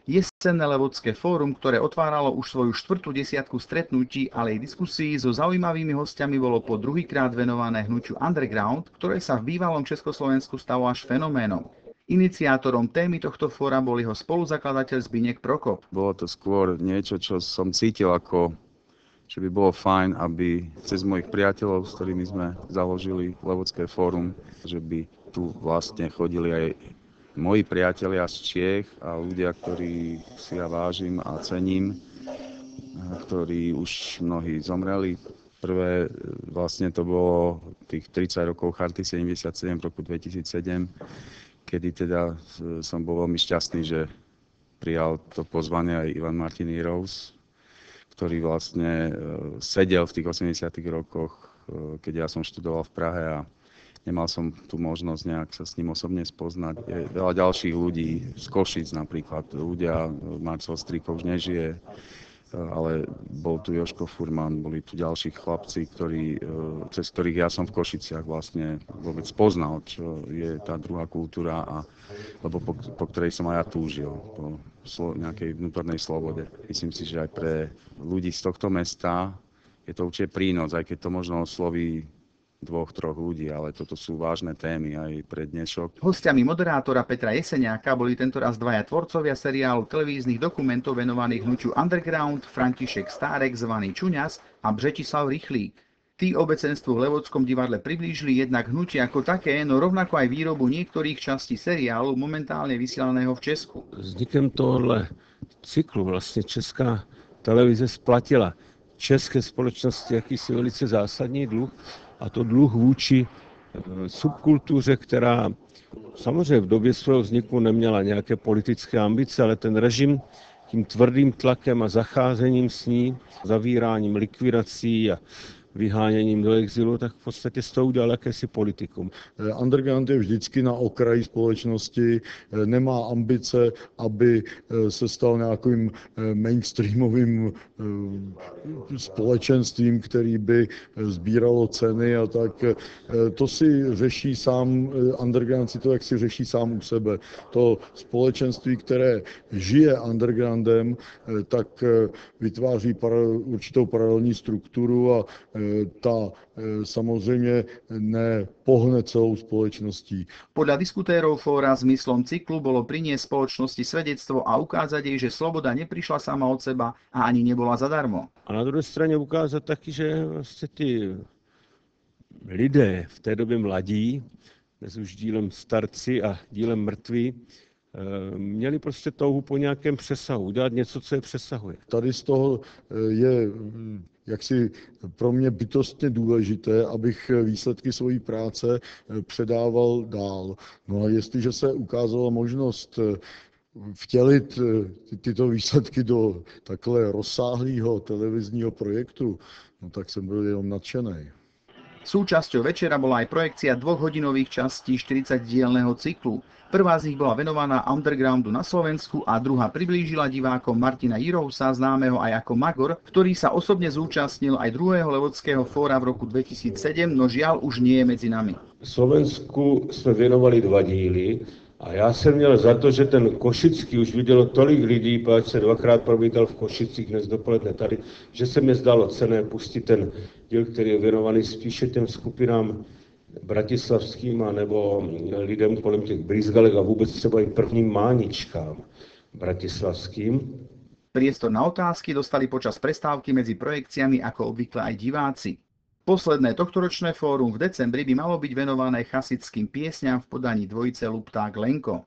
Jesenné Levodské fórum, ktoré otváralo už svoju 4. desiatku stretnutí, ale aj diskusí so zaujímavými hostiami, bolo po druhýkrát venované hnutiu Underground, ktoré sa v bývalom Československu stalo až fenoménom. Iniciátorom témy tohto fóra bol jeho spoluzakladateľ Zbyněk Prokop. Bolo to skôr niečo, čo som cítil ako, že by bolo fajn, aby cez mojich priateľov, s ktorými sme založili Levodské fórum, že by tu vlastne chodili aj moji priatelia z Čiech a ľudia, ktorí si ja vážim a cením, ktorí už mnohí zomreli. Prvé vlastne to bolo tých 30 rokov Charty 77 v roku 2007, kedy teda som bol veľmi šťastný, že prijal to pozvanie aj Ivan Martin Rose, ktorý vlastne sedel v tých 80 rokoch, keď ja som študoval v Prahe a nemal som tú možnosť nejak sa s ním osobne spoznať. Je veľa ďalších ľudí, z Košic napríklad, ľudia, Marcel Striko už nežije, ale bol tu Jožko Furman, boli tu ďalší chlapci, cez ktorých ja som v Košiciach vlastne vôbec poznal, čo je tá druhá kultúra, lebo po ktorej som aj ja túžil, po nejakej vnútornej slobode. Myslím si, že aj pre ľudí z tohto mesta je to určite prínos, aj keď to možno osloví 2-3 ľudí, ale toto sú vážne témy aj pre dnešok. Hostiami moderátora Petra Jeseniaka boli tentoraz dvaja tvorcovia seriálu televíznych dokumentov venovaných hnutiu Underground, František Stárek zvaný Čuňas a Břetislav Rychlík. Tí obecenstvu v Levodskom divadle priblížili jednak hnutie ako také, no rovnako aj výrobu niektorých častí seriálu momentálne vysielaného v Česku. Vznikem tohohle cyklu vlastně Česká televize splatila české společnosti jakýsi velice zásadní dluh, a to dluh vůči subkultuře, která samozřejmě v době svého vzniku neměla nějaké politické ambice, ale ten režim tím tvrdým tlakem a zacházením s ní, zavíráním, likvidací a vyháněním do exilu, tak v podstatě z toho udělal jakési politikum. Underground je vždycky na okraji společnosti, nemá ambice, aby se stal nějakým mainstreamovým společenstvím, který by sbíralo ceny a tak. To si řeší sám, Underground si to jak si řeší sám u sebe. To společenství, které žije undergroundem, tak vytváří určitou paralelní strukturu a ta samozřejmě nepohne celou spoločností. Podľa diskutérov fóra zmyslom cyklu bolo priniesť spoločnosti svedectvo a ukázať jej, že sloboda neprišla sama od seba a ani nebola zadarmo. A na druhé straně ukázat taky, že vlastně ty lidé v té době mladí, dnes už dílem starci a dílem mrtví, měli prostě touhu po nějakém přesahu, udělat něco, co je přesahuje. Tady z toho je jaksi pro mě bytostně důležité, abych výsledky své práce předával dál. No a jestliže se ukázala možnost vtělit tyto výsledky do takhle rozsáhlého televizního projektu, no tak jsem byl jenom nadšenej. Súčasťou večera bola aj projekcia 2-hodinových častí 40-dielneho cyklu. Prvá z nich bola venovaná undergroundu na Slovensku a druhá priblížila divákom Martina Jirousa, známeho aj ako Magor, ktorý sa osobne zúčastnil aj 2. Levodského fóra v roku 2007, no žiaľ už nie je medzi nami. V Slovensku jsme věnovali 2 díly a já jsem měl za to, že ten Košický už vidělo tolik lidí, páč se 2krát provítal v Košicích dnes dopoledne tady, že se mi zdalo cenné pustit ten díl, který je věnovaný spíše těm skupinám bratislavským nebo lidem kolem těch Brýzgalek a vůbec třeba i prvním máničkám bratislavským. Priestor na otázky dostali počas prestávky medzi projekciami ako obvykle aj diváci. Posledné tohtoročné fórum v decembri by malo byť venované chasickým piesňam v podaní dvojice Lupták Lenko.